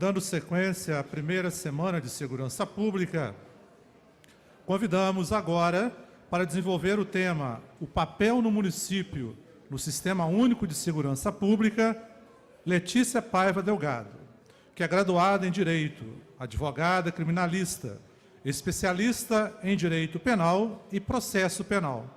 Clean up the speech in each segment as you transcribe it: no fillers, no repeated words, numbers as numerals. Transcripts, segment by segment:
dando sequência à primeira semana de segurança pública, convidamos agora para desenvolver o tema O papel no município no Sistema Único de Segurança Pública, Letícia Paiva Delgado, que é graduada em Direito, advogada criminalista, especialista em Direito Penal e Processo Penal.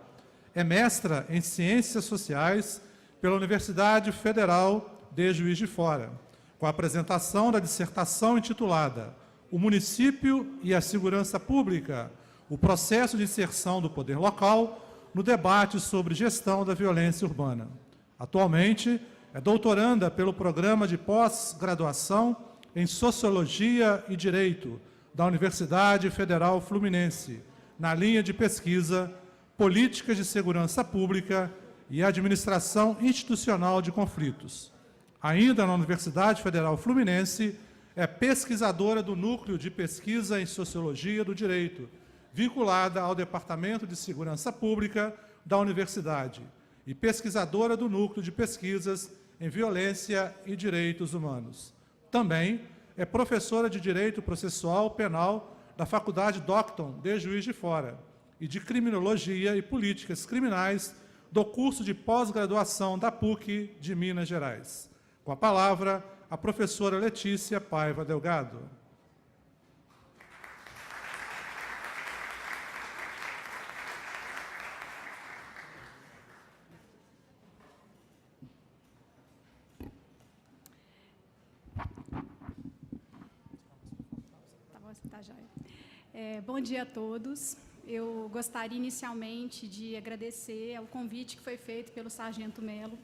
É mestra em Ciências Sociais pela Universidade Federal de Juiz de Fora, com a apresentação da dissertação intitulada O Município e a Segurança Pública, o processo de inserção do poder local no debate sobre gestão da violência urbana. Atualmente, é doutoranda pelo Programa de Pós-Graduação em Sociologia e Direito da Universidade Federal Fluminense, na linha de pesquisa Políticas de Segurança Pública e Administração Institucional de Conflitos. Ainda na Universidade Federal Fluminense, é pesquisadora do Núcleo de Pesquisa em Sociologia do Direito, vinculada ao Departamento de Segurança Pública da Universidade, e pesquisadora do Núcleo de Pesquisas em Violência e Direitos Humanos. Também é professora de Direito Processual Penal da Faculdade Docton de Juiz de Fora e de Criminologia e Políticas Criminais do curso de pós-graduação da PUC de Minas Gerais. Com a palavra, a professora Letícia Paiva Delgado. Bom dia a todos. Eu gostaria inicialmente de agradecer ao convite que foi feito pelo Sargento Melo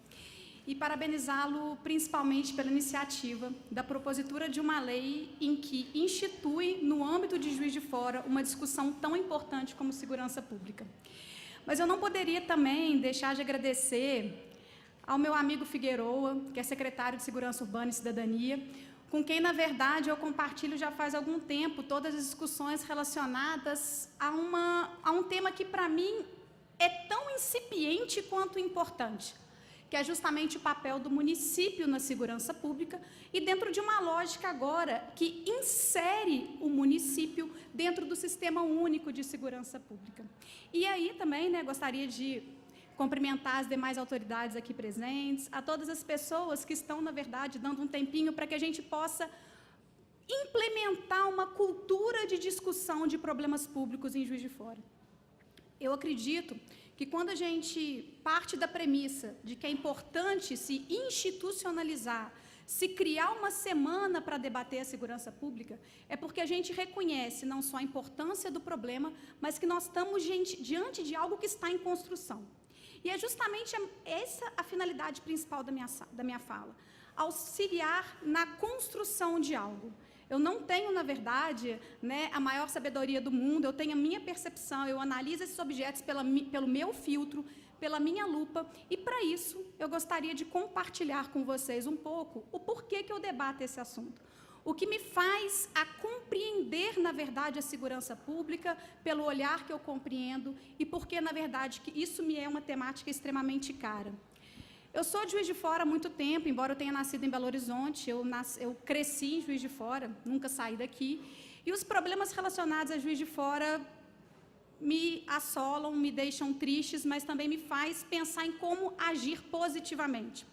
e parabenizá-lo principalmente pela iniciativa da propositura de uma lei em que institui, no âmbito de Juiz de Fora, uma discussão tão importante como segurança pública. Mas eu não poderia também deixar de agradecer ao meu amigo Figueroa, que é secretário de Segurança Urbana e Cidadania, com quem, na verdade, eu compartilho já faz algum tempo todas as discussões relacionadas a um tema que, para mim, é tão incipiente quanto importante, que é justamente o papel do município na segurança pública e dentro de uma lógica agora que insere o município dentro do Sistema Único de Segurança Pública. E aí também, gostaria de cumprimentar as demais autoridades aqui presentes, a todas as pessoas que estão, na verdade, dando um tempinho para que a gente possa implementar uma cultura de discussão de problemas públicos em Juiz de Fora. Eu acredito que quando a gente parte da premissa de que é importante se institucionalizar, se criar uma semana para debater a segurança pública, é porque a gente reconhece não só a importância do problema, mas que nós estamos diante de algo que está em construção. E é justamente essa a finalidade principal da minha fala, auxiliar na construção de algo. Eu não tenho, na verdade, a maior sabedoria do mundo, eu tenho a minha percepção, eu analiso esses objetos pelo meu filtro, pela minha lupa, e, para isso, eu gostaria de compartilhar com vocês um pouco o porquê que eu debato esse assunto. O que me faz a compreender, na verdade, a segurança pública, pelo olhar que eu compreendo, e porque, na verdade, que isso me é uma temática extremamente cara. Eu sou de Juiz de Fora há muito tempo, embora eu tenha nascido em Belo Horizonte, eu cresci em Juiz de Fora, nunca saí daqui, e os problemas relacionados a Juiz de Fora me assolam, me deixam tristes, mas também me faz pensar em como agir positivamente.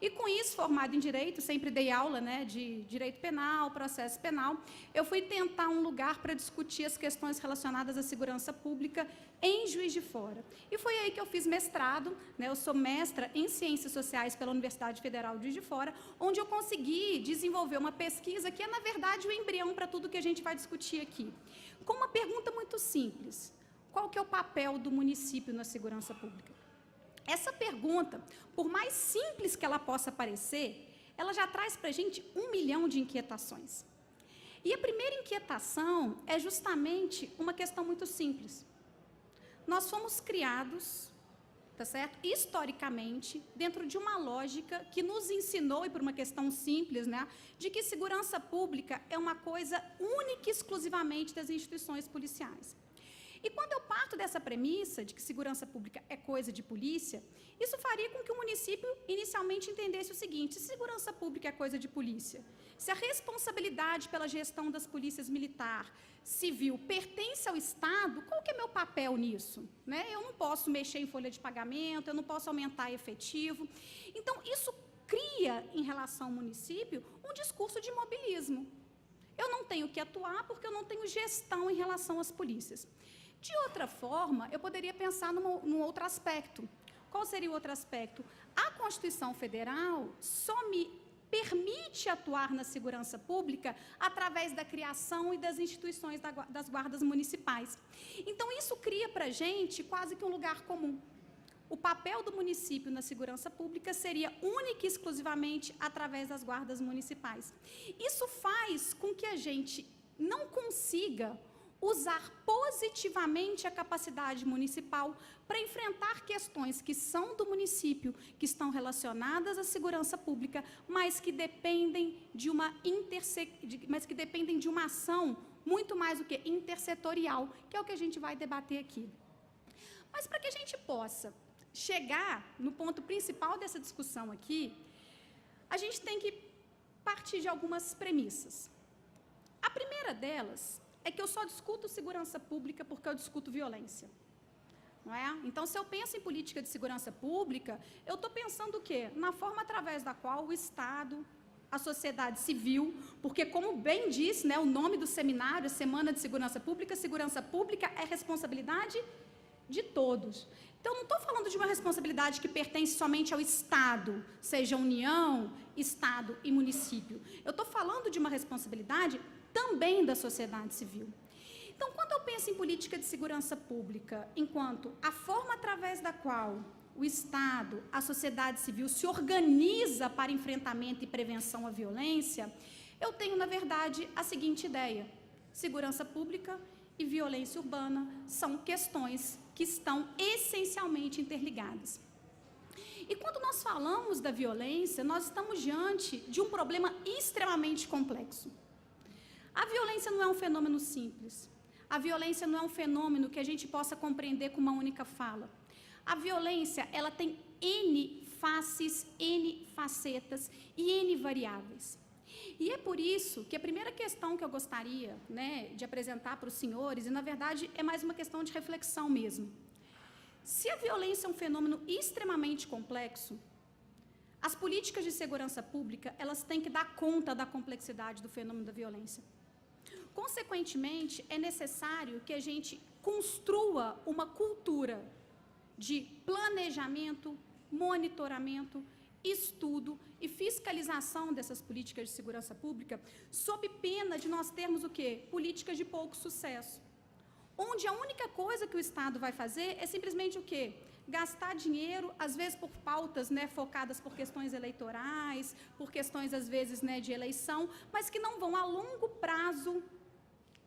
E com isso, formado em Direito, sempre dei aula de Direito Penal, Processo Penal, eu fui tentar um lugar para discutir as questões relacionadas à segurança pública em Juiz de Fora. E foi aí que eu fiz mestrado, eu sou mestra em Ciências Sociais pela Universidade Federal de Juiz de Fora, onde eu consegui desenvolver uma pesquisa que é, na verdade, o embrião para tudo que a gente vai discutir aqui. Com uma pergunta muito simples: qual que é o papel do município na segurança pública? Essa pergunta, por mais simples que ela possa parecer, ela já traz para a gente 1 milhão de inquietações. E a primeira inquietação é justamente uma questão muito simples. Nós fomos criados, tá certo? Historicamente, dentro de uma lógica que nos ensinou, e por uma questão simples, de que segurança pública é uma coisa única e exclusivamente das instituições policiais. E quando eu parto dessa premissa de que segurança pública é coisa de polícia, isso faria com que o município inicialmente entendesse o seguinte: se segurança pública é coisa de polícia, se a responsabilidade pela gestão das polícias militar, civil, pertence ao Estado, qual que é meu papel nisso? Né? Eu não posso mexer em folha de pagamento, eu não posso aumentar efetivo. Então, isso cria, em relação ao município, um discurso de imobilismo. Eu não tenho que atuar porque eu não tenho gestão em relação às polícias. De outra forma, eu poderia pensar num outro aspecto. Qual seria o outro aspecto? A Constituição Federal só me permite atuar na segurança pública através da criação e das instituições das guardas municipais. Então, isso cria para a gente quase que um lugar comum. O papel do município na segurança pública seria única e exclusivamente através das guardas municipais. Isso faz com que a gente não consiga usar positivamente a capacidade municipal para enfrentar questões que são do município, que estão relacionadas à segurança pública, mas que dependem de uma ação muito mais do que intersetorial, que é o que a gente vai debater aqui. Mas para que a gente possa chegar no ponto principal dessa discussão aqui, a gente tem que partir de algumas premissas. A primeira delas é que eu só discuto segurança pública porque eu discuto violência. Não é? Então, se eu penso em política de segurança pública, eu estou pensando o quê? Na forma através da qual o Estado, a sociedade civil, porque, como bem disse, né, o nome do seminário, Semana de Segurança Pública é responsabilidade de todos. Então, não estou falando de uma responsabilidade que pertence somente ao Estado, seja União, Estado e município. Eu estou falando de uma responsabilidade também da sociedade civil. Então, quando eu penso em política de segurança pública, enquanto a forma através da qual o Estado, a sociedade civil se organiza para enfrentamento e prevenção à violência, eu tenho, na verdade, a seguinte ideia: segurança pública e violência urbana são questões que estão essencialmente interligadas. E quando nós falamos da violência, nós estamos diante de um problema extremamente complexo. A violência não é um fenômeno simples. A violência não é um fenômeno que a gente possa compreender com uma única fala. A violência, ela tem N faces, N facetas e N variáveis. E é por isso que a primeira questão que eu gostaria, né, de apresentar para os senhores, e na verdade é mais uma questão de reflexão mesmo. Se a violência é um fenômeno extremamente complexo, as políticas de segurança pública, elas têm que dar conta da complexidade do fenômeno da violência. Consequentemente, é necessário que a gente construa uma cultura de planejamento, monitoramento, estudo e fiscalização dessas políticas de segurança pública, sob pena de nós termos o quê? Políticas de pouco sucesso. Onde a única coisa que o Estado vai fazer é simplesmente o quê? Gastar dinheiro, às vezes por pautas, né, focadas por questões eleitorais, por questões, às vezes, né, de eleição, mas que não vão, a longo prazo,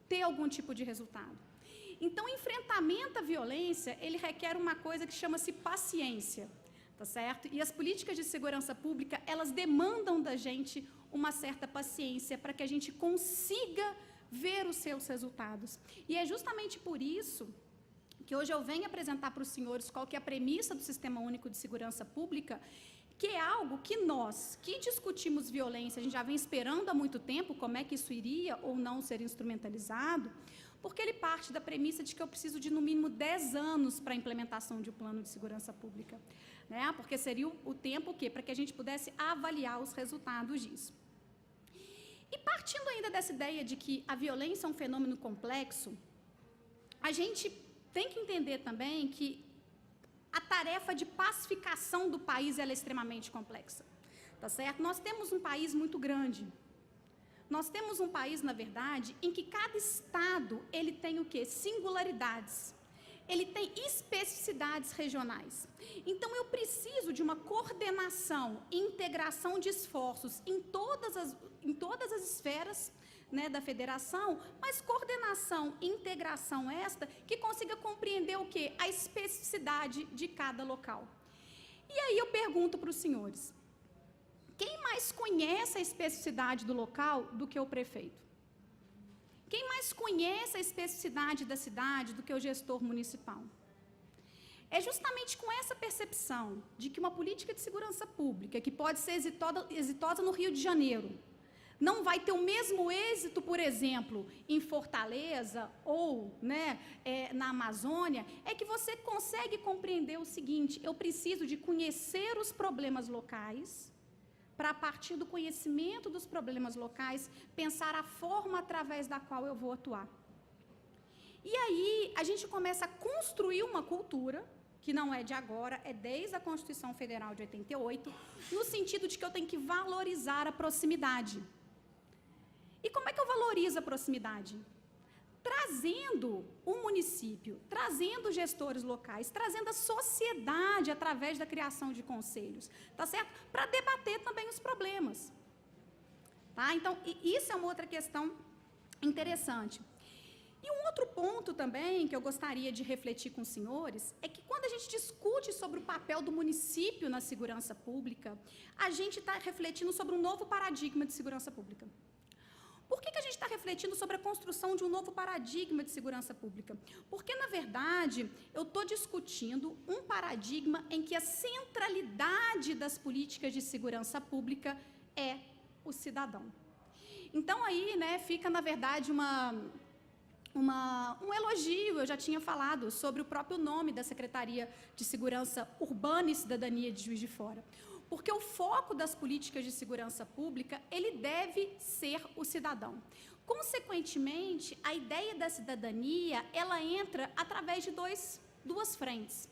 ter algum tipo de resultado. Então, o enfrentamento à violência, ele requer uma coisa que chama-se paciência, tá certo? E as políticas de segurança pública, elas demandam da gente uma certa paciência para que a gente consiga ver os seus resultados. E é justamente por isso que hoje eu venho apresentar para os senhores qual que é a premissa do Sistema Único de Segurança Pública, que é algo que nós, que discutimos violência, a gente já vem esperando há muito tempo como é que isso iria ou não ser instrumentalizado, porque ele parte da premissa de que eu preciso de, no mínimo, 10 anos para a implementação de um plano de segurança pública, né? Porque seria o tempo para que a gente pudesse avaliar os resultados disso. E partindo ainda dessa ideia de que a violência é um fenômeno complexo, a gente tem que entender também que a tarefa de pacificação do país ela é extremamente complexa, tá certo? Nós temos um país muito grande. Nós temos um país, na verdade, em que cada estado ele tem o quê? Singularidades. Ele tem especificidades regionais. Então, eu preciso de uma coordenação e integração de esforços em todas as esferas, né, da federação, mas coordenação e integração esta que consiga compreender o quê? A especificidade de cada local. E aí eu pergunto para os senhores, quem mais conhece a especificidade do local do que o prefeito? Quem mais conhece a especificidade da cidade do que o gestor municipal? É justamente com essa percepção de que uma política de segurança pública, que pode ser exitosa no Rio de Janeiro, não vai ter o mesmo êxito, por exemplo, em Fortaleza ou na Amazônia, é que você consegue compreender o seguinte: eu preciso de conhecer os problemas locais, para, a partir do conhecimento dos problemas locais, pensar a forma através da qual eu vou atuar. E aí, a gente começa a construir uma cultura, que não é de agora, é desde a Constituição Federal de 88, no sentido de que eu tenho que valorizar a proximidade. E como é que eu valorizo a proximidade? Trazendo o município, trazendo gestores locais, trazendo a sociedade através da criação de conselhos, tá certo? Para debater também os problemas. Tá? Então, isso é uma outra questão interessante. E um outro ponto também que eu gostaria de refletir com os senhores é que quando a gente discute sobre o papel do município na segurança pública, a gente está refletindo sobre um novo paradigma de segurança pública. Por que a gente está refletindo sobre a construção de um novo paradigma de segurança pública? Porque, na verdade, eu estou discutindo um paradigma em que a centralidade das políticas de segurança pública é o cidadão. Então, aí, fica, na verdade, um elogio. Eu já tinha falado sobre o próprio nome da Secretaria de Segurança Urbana e Cidadania de Juiz de Fora. Porque o foco das políticas de segurança pública, ele deve ser o cidadão. Consequentemente, a ideia da cidadania, ela entra através de duas frentes.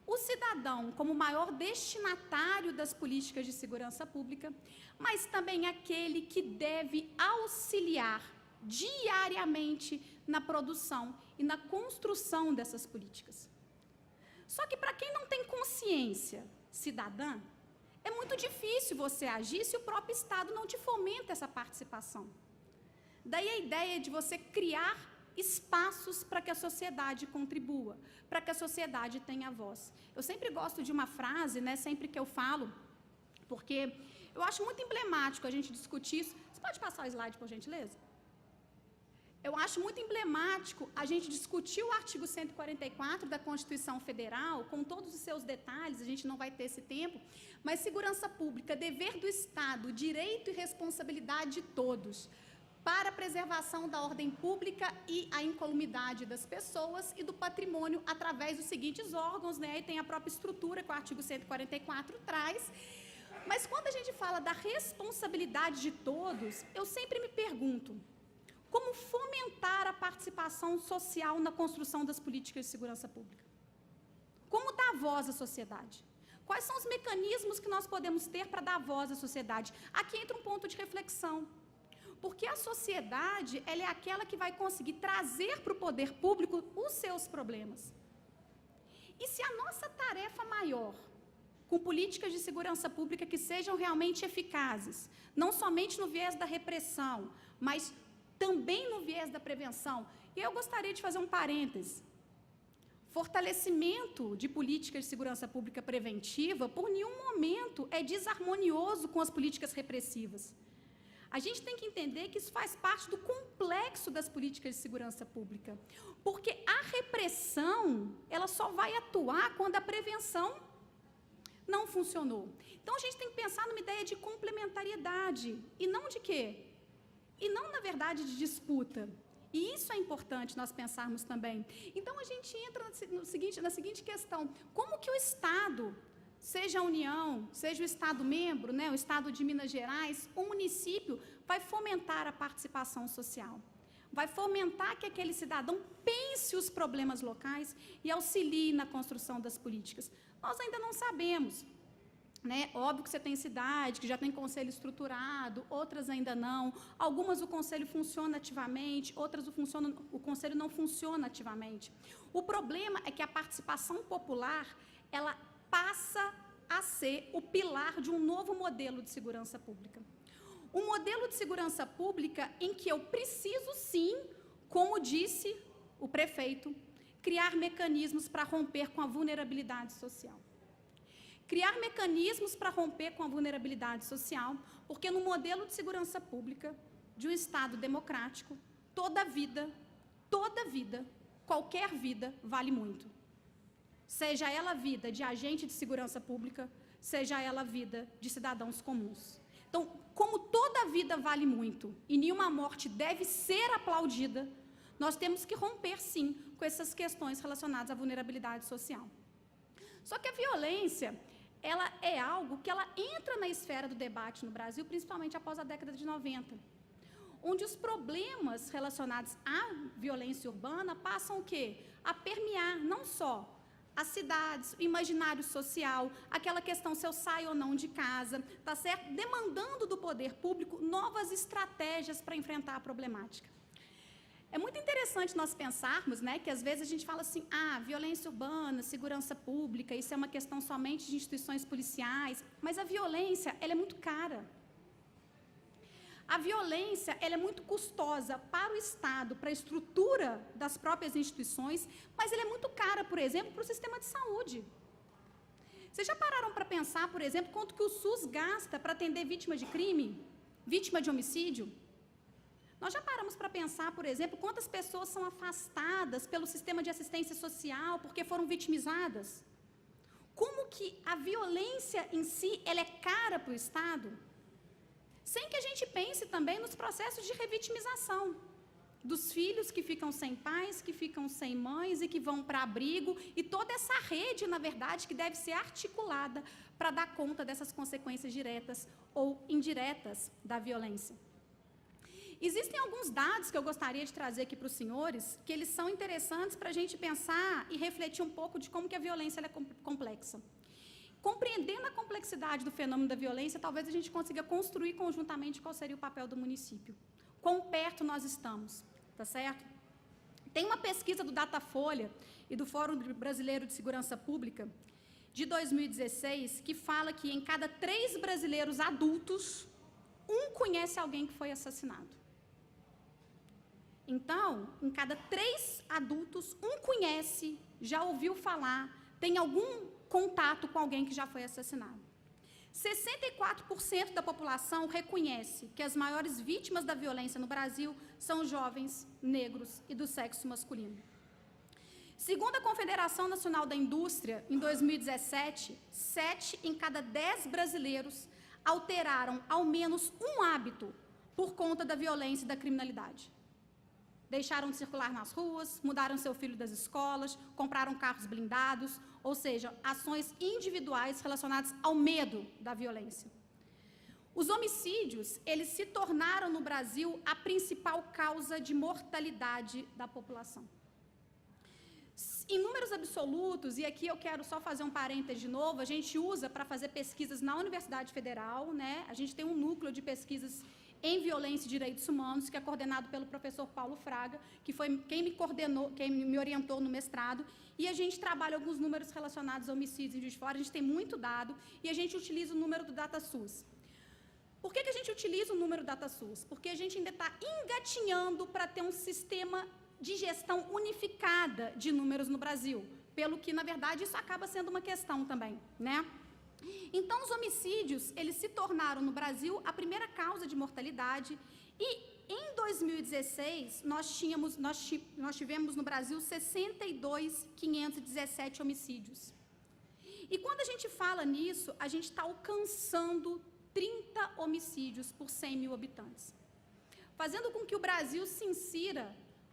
O cidadão como maior destinatário das políticas de segurança pública, mas também aquele que deve auxiliar diariamente na produção e na construção dessas políticas. Só que para quem não tem consciência cidadã, é muito difícil você agir se o próprio Estado não te fomenta essa participação. Daí a ideia de você criar espaços para que a sociedade contribua, para que a sociedade tenha voz. Eu sempre gosto de uma frase, sempre que eu falo, porque eu acho muito emblemático a gente discutir isso. Você pode passar o slide, por gentileza? Eu acho muito emblemático a gente discutir o artigo 144 da Constituição Federal, com todos os seus detalhes, a gente não vai ter esse tempo, mas segurança pública, dever do Estado, direito e responsabilidade de todos, para a preservação da ordem pública e a incolumidade das pessoas e do patrimônio através dos seguintes órgãos, e tem a própria estrutura que o artigo 144 traz. Mas quando a gente fala da responsabilidade de todos, eu sempre me pergunto: como fomentar a participação social na construção das políticas de segurança pública? Como dar voz à sociedade? Quais são os mecanismos que nós podemos ter para dar voz à sociedade? Aqui entra um ponto de reflexão. Porque a sociedade, ela é aquela que vai conseguir trazer para o poder público os seus problemas. E se a nossa tarefa maior, com políticas de segurança pública que sejam realmente eficazes, não somente no viés da repressão, mas também no viés da prevenção. E eu gostaria de fazer um parêntese. Fortalecimento de políticas de segurança pública preventiva, por nenhum momento, é desarmonioso com as políticas repressivas. A gente tem que entender que isso faz parte do complexo das políticas de segurança pública. Porque a repressão, ela só vai atuar quando a prevenção não funcionou. Então, a gente tem que pensar numa ideia de complementariedade. E não de quê? E não, na verdade, de disputa. E isso é importante nós pensarmos também. Então, a gente entra na seguinte questão: como que o Estado, seja a União, seja o Estado membro, o Estado de Minas Gerais, o município, vai fomentar a participação social? Vai fomentar que aquele cidadão pense os problemas locais e auxilie na construção das políticas? Nós ainda não sabemos. Óbvio que você tem cidade que já tem conselho estruturado, outras ainda não. Algumas o conselho funciona ativamente, outras o conselho não funciona ativamente. O problema é que a participação popular, ela passa a ser o pilar de um novo modelo de segurança pública. Um modelo de segurança pública em que eu preciso, sim, como disse o prefeito, criar mecanismos para romper com a vulnerabilidade social. Criar mecanismos para romper com a vulnerabilidade social, porque no modelo de segurança pública de um Estado democrático, toda vida, qualquer vida vale muito. Seja ela vida de agente de segurança pública, seja ela vida de cidadãos comuns. Então, como toda vida vale muito e nenhuma morte deve ser aplaudida, nós temos que romper, sim, com essas questões relacionadas à vulnerabilidade social. Só que a violência, ela é algo que ela entra na esfera do debate no Brasil, principalmente após a década de 90, onde os problemas relacionados à violência urbana passam o quê? A permear não só as cidades, o imaginário social, aquela questão se eu saio ou não de casa, tá certo? Demandando do poder público novas estratégias para enfrentar a problemática. É muito interessante nós pensarmos, né, que às vezes a gente fala assim, violência urbana, segurança pública, isso é uma questão somente de instituições policiais, mas a violência, ela é muito cara. A violência, ela é muito custosa para o Estado, para a estrutura das próprias instituições, mas ela é muito cara, por exemplo, para o sistema de saúde. Vocês já pararam para pensar, por exemplo, quanto que o SUS gasta para atender vítima de crime, vítima de homicídio? Nós já paramos para pensar, por exemplo, quantas pessoas são afastadas pelo sistema de assistência social porque foram vitimizadas? Como que a violência em si, ela é cara para o Estado? Sem que a gente pense também nos processos de revitimização dos filhos que ficam sem pais, que ficam sem mães e que vão para abrigo, e toda essa rede, na verdade, que deve ser articulada para dar conta dessas consequências diretas ou indiretas da violência. Existem alguns dados que eu gostaria de trazer aqui para os senhores, que eles são interessantes para a gente pensar e refletir um pouco de como que a violência ela é complexa. Compreendendo a complexidade do fenômeno da violência, talvez a gente consiga construir conjuntamente qual seria o papel do município. Quão perto nós estamos, tá certo? Tem uma pesquisa do Datafolha e do Fórum Brasileiro de Segurança Pública, de 2016, que fala que em cada 3 brasileiros adultos, 1 conhece alguém que foi assassinado. Então, em cada 3 adultos, 1 conhece, já ouviu falar, tem algum contato com alguém que já foi assassinado. 64% da população reconhece que as maiores vítimas da violência no Brasil são jovens, negros e do sexo masculino. Segundo a Confederação Nacional da Indústria, em 2017, 7 em cada 10 brasileiros alteraram ao menos um hábito por conta da violência e da criminalidade. Deixaram de circular nas ruas, mudaram seu filho das escolas, compraram carros blindados, ou seja, ações individuais relacionadas ao medo da violência. Os homicídios, eles se tornaram no Brasil a principal causa de mortalidade da população. Em números absolutos, e aqui eu quero só fazer um parêntese de novo, a gente usa para fazer pesquisas na Universidade Federal, né? A gente tem um núcleo de pesquisas em violência e direitos humanos, que é coordenado pelo professor Paulo Fraga, que foi quem me coordenou, quem me orientou no mestrado, e a gente trabalha alguns números relacionados a homicídios em Juiz de Fora, a gente tem muito dado, e a gente utiliza o número do DataSUS. Por que a gente utiliza o número do DataSUS? Porque a gente ainda está engatinhando para ter um sistema de gestão unificada de números no Brasil, pelo que, na verdade, isso acaba sendo uma questão também, né? Então, os homicídios, eles se tornaram no Brasil a primeira causa de mortalidade e, em 2016, nós tivemos no Brasil 62.517 homicídios. E quando a gente fala nisso, a gente está alcançando 30 homicídios por 100 mil habitantes, fazendo com que o Brasil se insira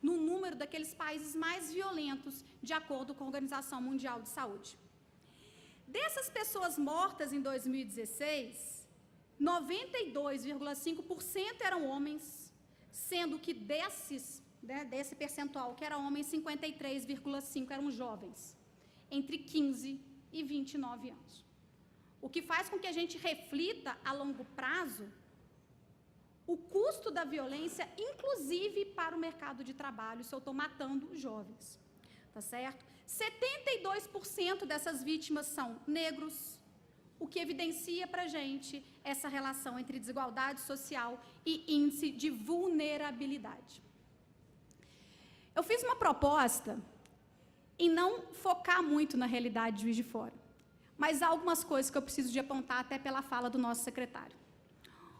no número daqueles países mais violentos, de acordo com a Organização Mundial de Saúde. Dessas pessoas mortas em 2016, 92,5% eram homens, sendo que desse percentual que era homem, 53,5% eram jovens, entre 15 e 29 anos. O que faz com que a gente reflita a longo prazo o custo da violência, inclusive para o mercado de trabalho, se eu estou matando jovens, tá certo? 72% dessas vítimas são negros, o que evidencia para a gente essa relação entre desigualdade social e índice de vulnerabilidade. Eu fiz uma proposta em não focar muito na realidade de Juiz de Fora, mas há algumas coisas que eu preciso de apontar até pela fala do nosso secretário.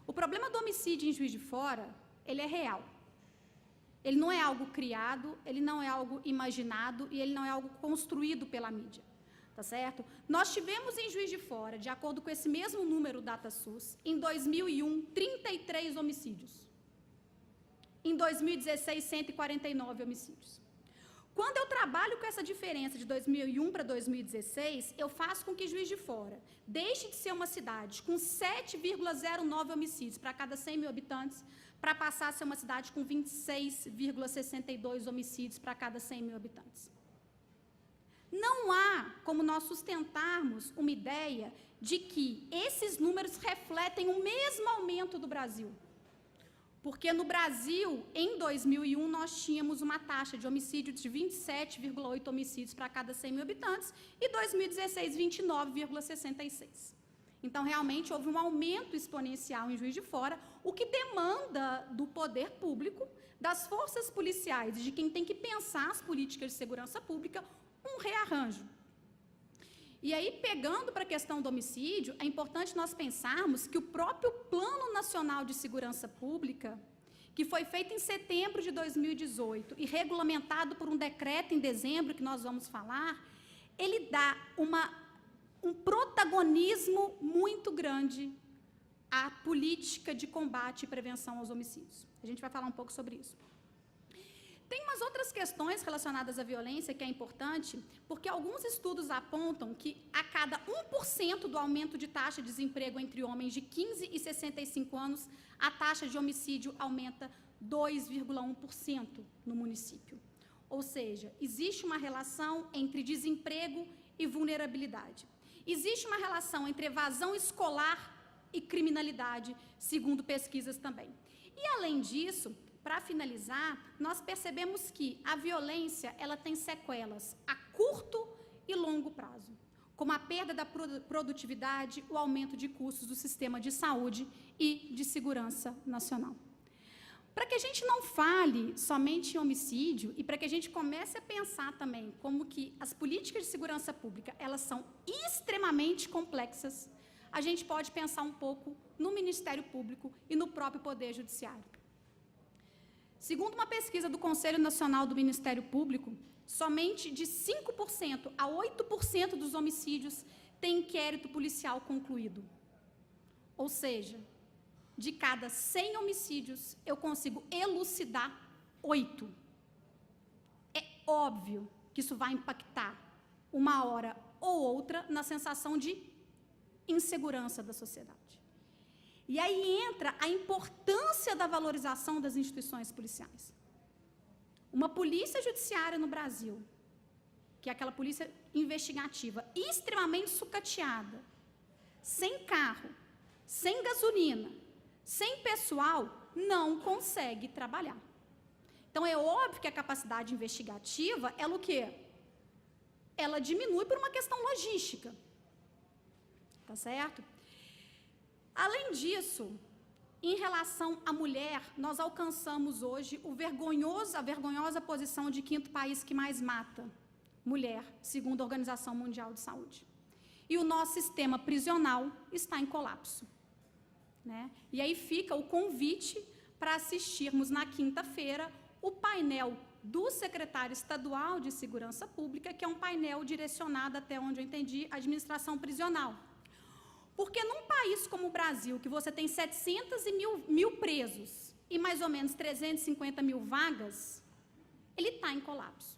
O problema do homicídio em Juiz de Fora, ele é real. Ele não é algo criado, ele não é algo imaginado e ele não é algo construído pela mídia. Tá certo? Nós tivemos em Juiz de Fora, de acordo com esse mesmo número DataSUS, em 2001, 33 homicídios. Em 2016, 149 homicídios. Quando eu trabalho com essa diferença de 2001 para 2016, eu faço com que Juiz de Fora deixe de ser uma cidade com 7,09 homicídios para cada 100 mil habitantes, para passar a ser uma cidade com 26,62 homicídios para cada 100 mil habitantes. Não há como nós sustentarmos uma ideia de que esses números refletem o mesmo aumento do Brasil. Porque no Brasil, em 2001, nós tínhamos uma taxa de homicídio de 27,8 homicídios para cada 100 mil habitantes e 2016, 29,66. Então, realmente, houve um aumento exponencial em Juiz de Fora, o que demanda do poder público, das forças policiais e de quem tem que pensar as políticas de segurança pública, um rearranjo. E aí, pegando para a questão do homicídio, é importante nós pensarmos que o próprio Plano Nacional de Segurança Pública, que foi feito em setembro de 2018 e regulamentado por um decreto em dezembro, que nós vamos falar, ele dá um protagonismo muito grande à política de combate e prevenção aos homicídios. A gente vai falar um pouco sobre isso. Tem umas outras questões relacionadas à violência que é importante, porque alguns estudos apontam que a cada 1% do aumento de taxa de desemprego entre homens de 15 e 65 anos, a taxa de homicídio aumenta 2,1% no município. Ou seja, existe uma relação entre desemprego e vulnerabilidade. Existe uma relação entre evasão escolar e criminalidade, segundo pesquisas também. E, além disso, para finalizar, nós percebemos que a violência ela tem sequelas a curto e longo prazo, como a perda da produtividade, o aumento de custos do sistema de saúde e de segurança nacional. Para que a gente não fale somente em homicídio e para que a gente comece a pensar também como que as políticas de segurança pública elas são extremamente complexas, a gente pode pensar um pouco no Ministério Público e no próprio Poder Judiciário. Segundo uma pesquisa do Conselho Nacional do Ministério Público, somente de 5% a 8% dos homicídios têm inquérito policial concluído. Ou seja, de cada 100 homicídios, eu consigo elucidar 8. É óbvio que isso vai impactar, uma hora ou outra, na sensação de insegurança da sociedade. E aí entra a importância da valorização das instituições policiais. Uma polícia judiciária no Brasil, que é aquela polícia investigativa, extremamente sucateada, sem carro, sem gasolina, sem pessoal, não consegue trabalhar. Então, é óbvio que a capacidade investigativa, ela o quê? Ela diminui por uma questão logística. Tá certo? Além disso, em relação à mulher, nós alcançamos hoje a vergonhosa posição de 5º país que mais mata mulher, segundo a Organização Mundial de Saúde. E o nosso sistema prisional está em colapso. Né? E aí fica o convite para assistirmos na quinta-feira o painel do secretário estadual de Segurança Pública, que é um painel direcionado, até onde eu entendi, à administração prisional. Porque num país como o Brasil, que você tem 700 mil presos e mais ou menos 350 mil vagas, ele está em colapso.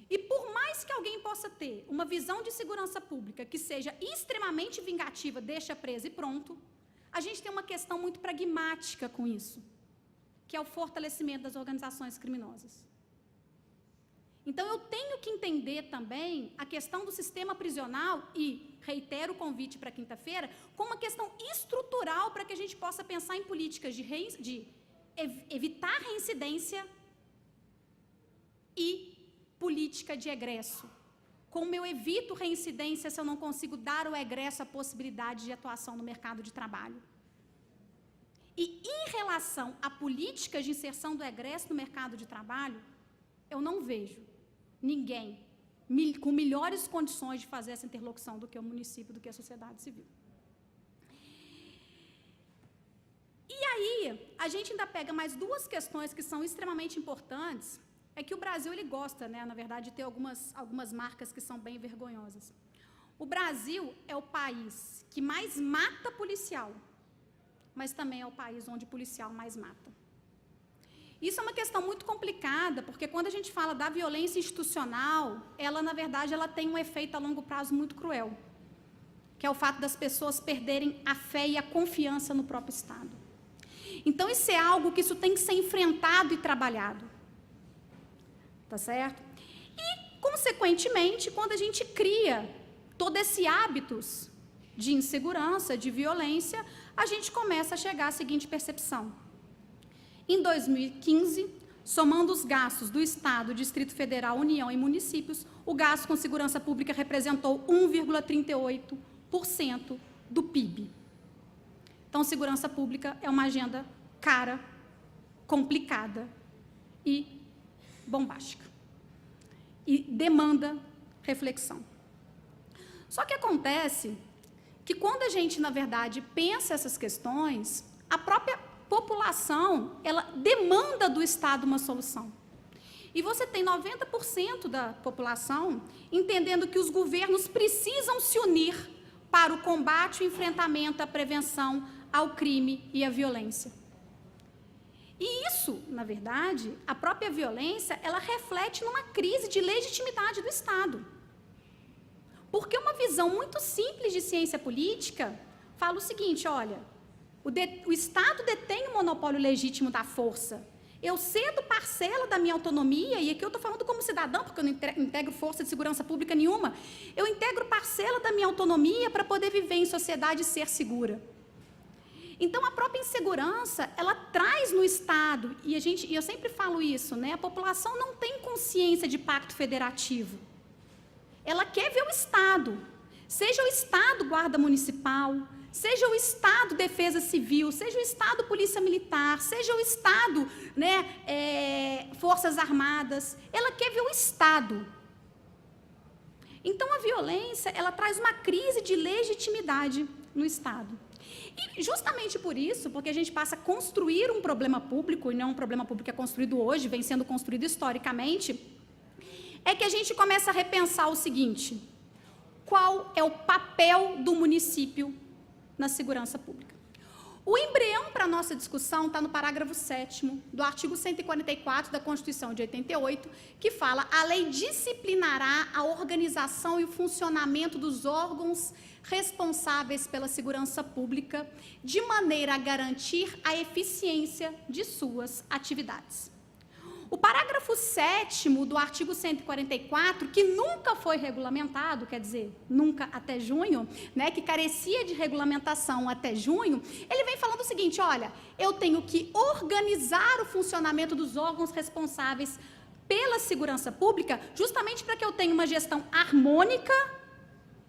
E por mais que alguém possa ter uma visão de segurança pública que seja extremamente vingativa, deixa preso e pronto, a gente tem uma questão muito pragmática com isso, que é o fortalecimento das organizações criminosas. Então, eu tenho que entender também a questão do sistema prisional e reitero o convite para quinta-feira como uma questão estrutural para que a gente possa pensar em políticas de evitar reincidência e política de egresso. Como eu evito reincidência se eu não consigo dar ao egresso a possibilidade de atuação no mercado de trabalho? E em relação a políticas de inserção do egresso no mercado de trabalho, eu não vejo ninguém com melhores condições de fazer essa interlocução do que o município, do que a sociedade civil. E aí a gente ainda pega mais duas questões que são extremamente importantes. É que o Brasil, ele gosta, né, na verdade, de ter algumas marcas que são bem vergonhosas. O Brasil é o país que mais mata policial, mas também é o país onde o policial mais mata. Isso é uma questão muito complicada, porque quando a gente fala da violência institucional, ela, na verdade, ela tem um efeito a longo prazo muito cruel, que é o fato das pessoas perderem a fé e a confiança no próprio Estado. Então, isso é algo que isso tem que ser enfrentado e trabalhado. Tá certo? E, consequentemente, quando a gente cria todo esse hábitos de insegurança, de violência, a gente começa a chegar à seguinte percepção. Em 2015, somando os gastos do Estado, Distrito Federal, União e municípios, o gasto com segurança pública representou 1,38% do PIB. Então, segurança pública é uma agenda cara, complicada e bombástica. E demanda reflexão. Só que acontece que quando a gente, na verdade, pensa essas questões, a própria população, ela demanda do Estado uma solução. E você tem 90% da população entendendo que os governos precisam se unir para o combate, o enfrentamento, a prevenção ao crime e à violência. E isso, na verdade, a própria violência, ela reflete numa crise de legitimidade do Estado. Porque uma visão muito simples de ciência política fala o seguinte, olha, o Estado detém o monopólio legítimo da força. Eu cedo parcela da minha autonomia, e aqui eu estou falando como cidadã, porque eu não integro força de segurança pública nenhuma, eu integro parcela da minha autonomia para poder viver em sociedade e ser segura. Então, a própria insegurança, ela traz no Estado, e eu sempre falo isso, né? A população não tem consciência de pacto federativo. Ela quer ver o Estado, seja o Estado guarda municipal, seja o Estado defesa civil, seja o Estado polícia militar, seja o Estado, né, forças armadas, ela quer ver o Estado. Então, a violência, ela traz uma crise de legitimidade no Estado. E justamente por isso, porque a gente passa a construir um problema público, e não um problema público que é construído hoje, vem sendo construído historicamente, é que a gente começa a repensar o seguinte: qual é o papel do município na segurança pública? O embrião para a nossa discussão está no parágrafo 7º do artigo 144 da Constituição de 88, que fala: a lei disciplinará a organização e o funcionamento dos órgãos responsáveis pela segurança pública, de maneira a garantir a eficiência de suas atividades. O parágrafo 7º do artigo 144, que nunca foi regulamentado, quer dizer, nunca até junho, né, que carecia de regulamentação até junho, ele vem falando o seguinte: olha, eu tenho que organizar o funcionamento dos órgãos responsáveis pela segurança pública, justamente para que eu tenha uma gestão harmônica,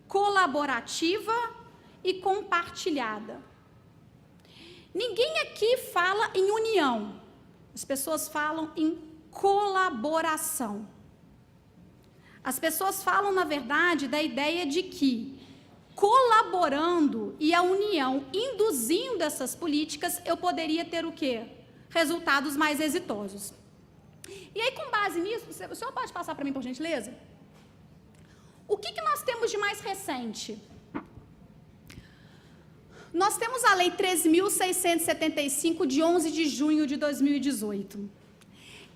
colaborativa e compartilhada. Ninguém aqui fala em união, as pessoas falam em colaboração. As pessoas falam, na verdade, da ideia de que, colaborando e a união induzindo essas políticas, eu poderia ter o quê? Resultados mais exitosos. E aí, com base nisso, o senhor pode passar para mim, por gentileza? O que nós temos de mais recente? Nós temos a Lei 13.675, de 11 de junho de 2018.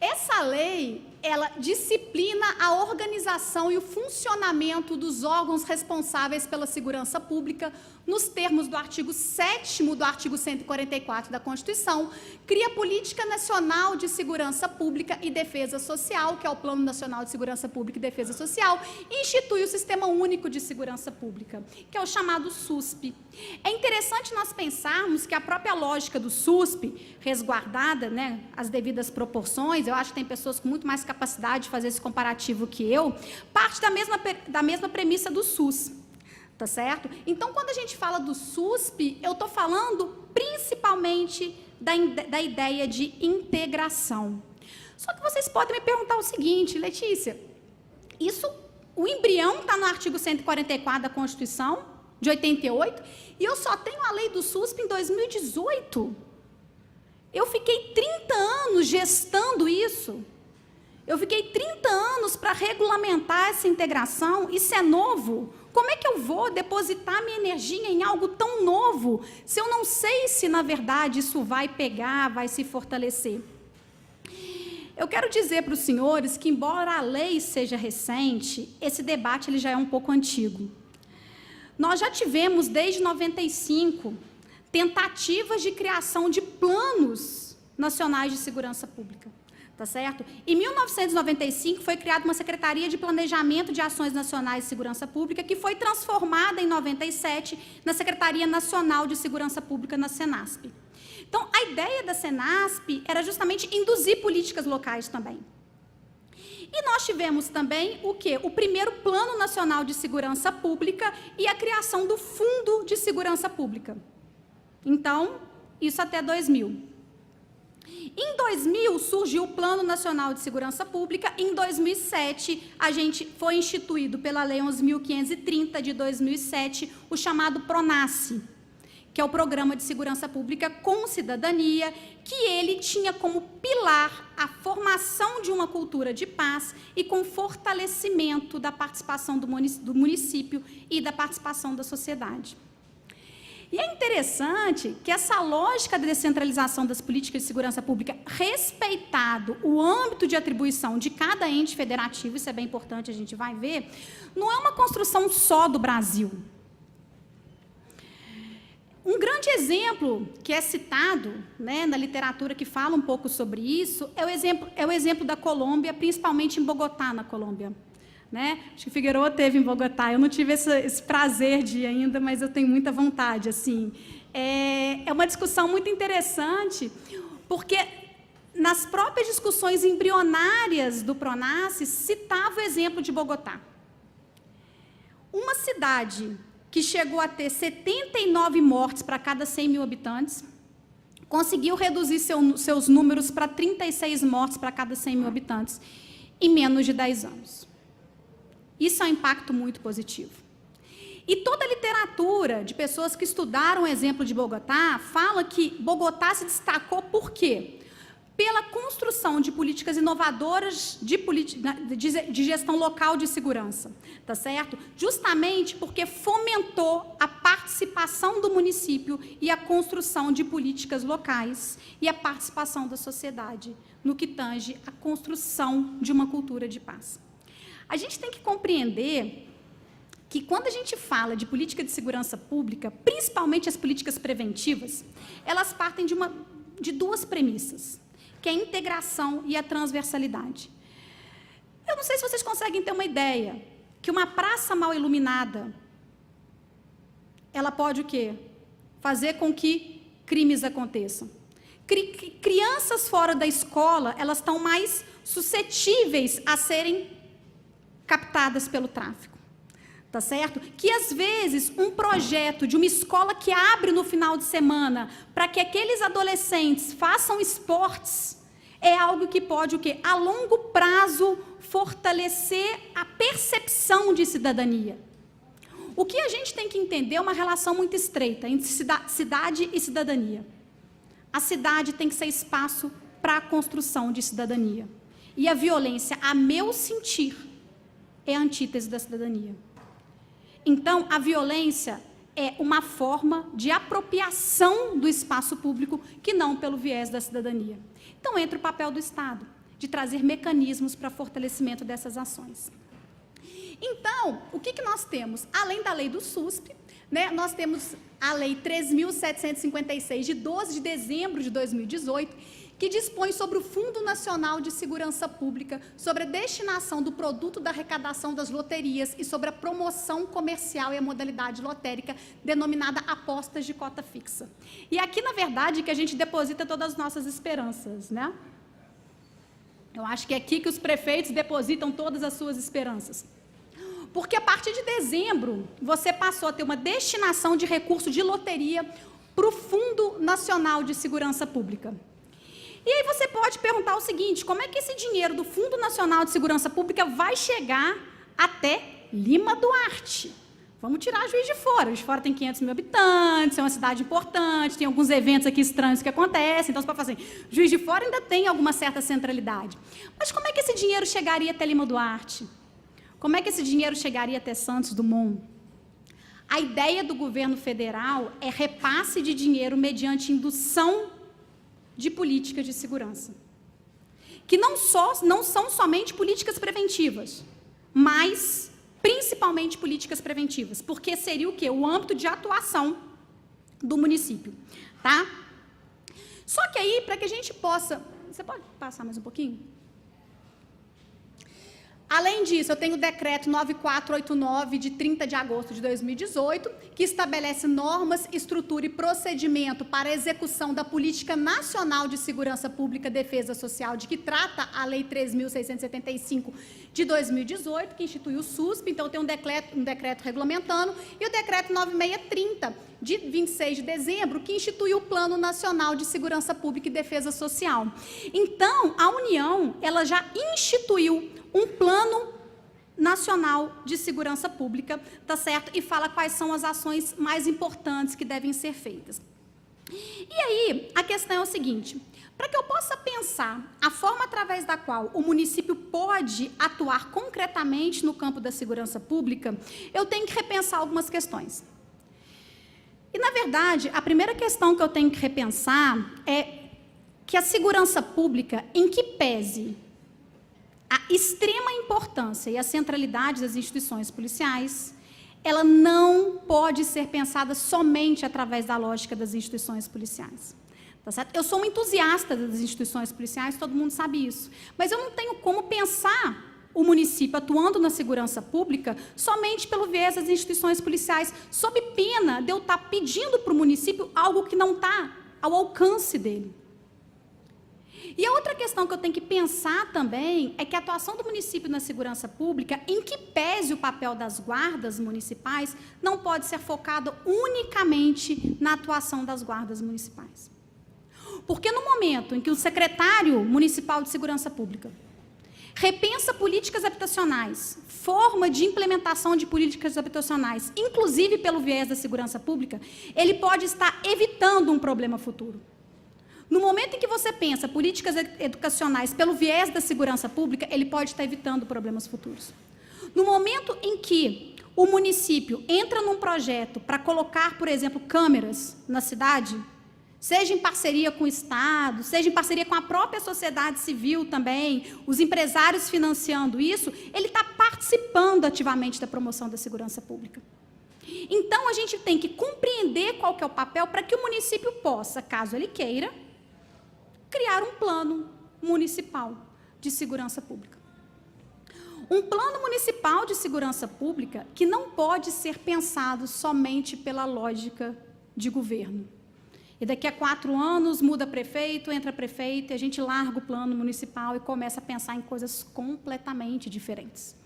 Essa lei, ela disciplina a organização e o funcionamento dos órgãos responsáveis pela segurança pública, nos termos do artigo 7º do artigo 144 da Constituição, cria a Política Nacional de Segurança Pública e Defesa Social, que é o Plano Nacional de Segurança Pública e Defesa Social, e institui o Sistema Único de Segurança Pública, que é o chamado SUSP. É interessante nós pensarmos que a própria lógica do SUSP, resguardada, né, as devidas proporções, eu acho que tem pessoas com muito mais capacidade de fazer esse comparativo que eu, parte da mesma premissa do SUS. Tá certo? Então, quando a gente fala do SUSP, eu estou falando principalmente da ideia de integração. Só que vocês podem me perguntar o seguinte: Letícia, o embrião está no artigo 144 da Constituição, de 88, e eu só tenho a lei do SUSP em 2018. Eu fiquei 30 anos gestando isso. Eu fiquei 30 anos para regulamentar essa integração. Isso é novo. Como é que eu vou depositar minha energia em algo tão novo, se eu não sei se, na verdade, isso vai pegar, vai se fortalecer? Eu quero dizer para os senhores que, embora a lei seja recente, esse debate ele já é um pouco antigo. Nós já tivemos, desde 95, tentativas de criação de planos nacionais de segurança pública. Tá certo? Em 1995 foi criada uma Secretaria de Planejamento de Ações Nacionais de Segurança Pública, que foi transformada em 97 na Secretaria Nacional de Segurança Pública, na Senasp. Então, a ideia da Senasp era justamente induzir políticas locais também. E nós tivemos também o quê? O primeiro Plano Nacional de Segurança Pública e a criação do Fundo de Segurança Pública. Então, isso até 2000. Em 2000, surgiu o Plano Nacional de Segurança Pública. Em 2007, foi instituído pela Lei 11.530 de 2007, o chamado PRONASSE, que é o Programa de Segurança Pública com Cidadania, que ele tinha como pilar a formação de uma cultura de paz e com fortalecimento da participação do município e da participação da sociedade. E é interessante que essa lógica de descentralização das políticas de segurança pública, respeitado o âmbito de atribuição de cada ente federativo, isso é bem importante, a gente vai ver, não é uma construção só do Brasil. Um grande exemplo que é citado, né, na literatura que fala um pouco sobre isso é o exemplo da Colômbia, principalmente em Bogotá, na Colômbia. Né? Acho que Figueroa teve em Bogotá, eu não tive esse prazer de ir ainda, mas eu tenho muita vontade. Assim. É uma discussão muito interessante, porque nas próprias discussões embrionárias do PRONASSE, citava o exemplo de Bogotá. Uma cidade que chegou a ter 79 mortes para cada 100 mil habitantes, conseguiu reduzir seus números para 36 mortes para cada 100 mil habitantes em menos de 10 anos. Isso é um impacto muito positivo. E toda a literatura de pessoas que estudaram o exemplo de Bogotá fala que Bogotá se destacou por quê? Pela construção de políticas inovadoras de gestão local de segurança, tá certo? Justamente porque fomentou a participação do município e a construção de políticas locais e a participação da sociedade no que tange a construção de uma cultura de paz. A gente tem que compreender que, quando a gente fala de política de segurança pública, principalmente as políticas preventivas, elas partem de duas premissas, que é a integração e a transversalidade. Eu não sei se vocês conseguem ter uma ideia que uma praça mal iluminada, ela pode o quê? Fazer com que crimes aconteçam. Crianças fora da escola, elas estão mais suscetíveis a serem captadas pelo tráfico, tá certo? Que, às vezes, um projeto de uma escola que abre no final de semana para que aqueles adolescentes façam esportes é algo que pode, o quê? A longo prazo, fortalecer a percepção de cidadania. O que a gente tem que entender é uma relação muito estreita entre cidade e cidadania. A cidade tem que ser espaço para a construção de cidadania. E a violência, a meu sentir, é a antítese da cidadania. Então, a violência é uma forma de apropriação do espaço público que não pelo viés da cidadania. Então, entra o papel do Estado, de trazer mecanismos para fortalecimento dessas ações. Então, o que nós temos? Além da lei do SUSP, né, nós temos a Lei 3.756, de 12 de dezembro de 2018, que dispõe sobre o Fundo Nacional de Segurança Pública, sobre a destinação do produto da arrecadação das loterias e sobre a promoção comercial e a modalidade lotérica, denominada apostas de cota fixa. E aqui, na verdade, que a gente deposita todas as nossas esperanças, né? Eu acho que é aqui que os prefeitos depositam todas as suas esperanças. Porque a partir de dezembro, você passou a ter uma destinação de recurso de loteria para o Fundo Nacional de Segurança Pública. E aí você pode perguntar o seguinte: como é que esse dinheiro do Fundo Nacional de Segurança Pública vai chegar até Lima Duarte, Vamos tirar Juiz de Fora. Juiz de Fora tem 500 mil habitantes, é uma cidade importante, tem alguns eventos aqui estranhos que acontecem, então você pode falar assim, Juiz de Fora ainda tem alguma certa centralidade. Mas como é que esse dinheiro chegaria até Lima Duarte? Como é que esse dinheiro chegaria até Santos Dumont? A ideia do governo federal é repasse de dinheiro mediante indução de políticas de segurança, que não são somente políticas preventivas, mas principalmente políticas preventivas, porque seria o quê? O âmbito de atuação do município, tá? Só que aí, para que a gente possa... Você pode passar mais um pouquinho? Além disso, eu tenho o decreto 9489, de 30 de agosto de 2018, que estabelece normas, estrutura e procedimento para a execução da Política Nacional de Segurança Pública e Defesa Social, de que trata a Lei 3.675 de 2018, que institui o SUSP. Então, eu tenho um decreto regulamentando, e o decreto 9630, de 26 de dezembro, que instituiu o Plano Nacional de Segurança Pública e Defesa Social. Então, a União, ela já instituiu um Plano Nacional de Segurança Pública, tá certo? E fala quais são as ações mais importantes que devem ser feitas. E aí, a questão é o seguinte, para que eu possa pensar a forma através da qual o município pode atuar concretamente no campo da segurança pública, eu tenho que repensar algumas questões. E, na verdade, a primeira questão que eu tenho que repensar é que a segurança pública, em que pese a extrema importância e a centralidade das instituições policiais, ela não pode ser pensada somente através da lógica das instituições policiais. Tá certo? Eu sou um entusiasta das instituições policiais, todo mundo sabe isso, mas eu não tenho como pensar o município atuando na segurança pública somente pelo viés das instituições policiais, sob pena de eu estar pedindo para o município algo que não está ao alcance dele. E a outra questão que eu tenho que pensar também é que a atuação do município na segurança pública, em que pese o papel das guardas municipais, não pode ser focado unicamente na atuação das guardas municipais. Porque no momento em que o secretário municipal de segurança pública repensa políticas habitacionais, forma de implementação de políticas habitacionais, inclusive pelo viés da segurança pública, ele pode estar evitando um problema futuro. No momento em que você pensa políticas educacionais pelo viés da segurança pública, ele pode estar evitando problemas futuros. No momento em que o município entra num projeto para colocar, por exemplo, câmeras na cidade, seja em parceria com o Estado, seja em parceria com a própria sociedade civil também, os empresários financiando isso, ele está participando ativamente da promoção da segurança pública. Então, a gente tem que compreender qual que é o papel para que o município possa, caso ele queira, criar um plano municipal de segurança pública. Um plano municipal de segurança pública que não pode ser pensado somente pela lógica de governo. E daqui a 4 anos muda prefeito, entra prefeito, e a gente larga o plano municipal e começa a pensar em coisas completamente diferentes.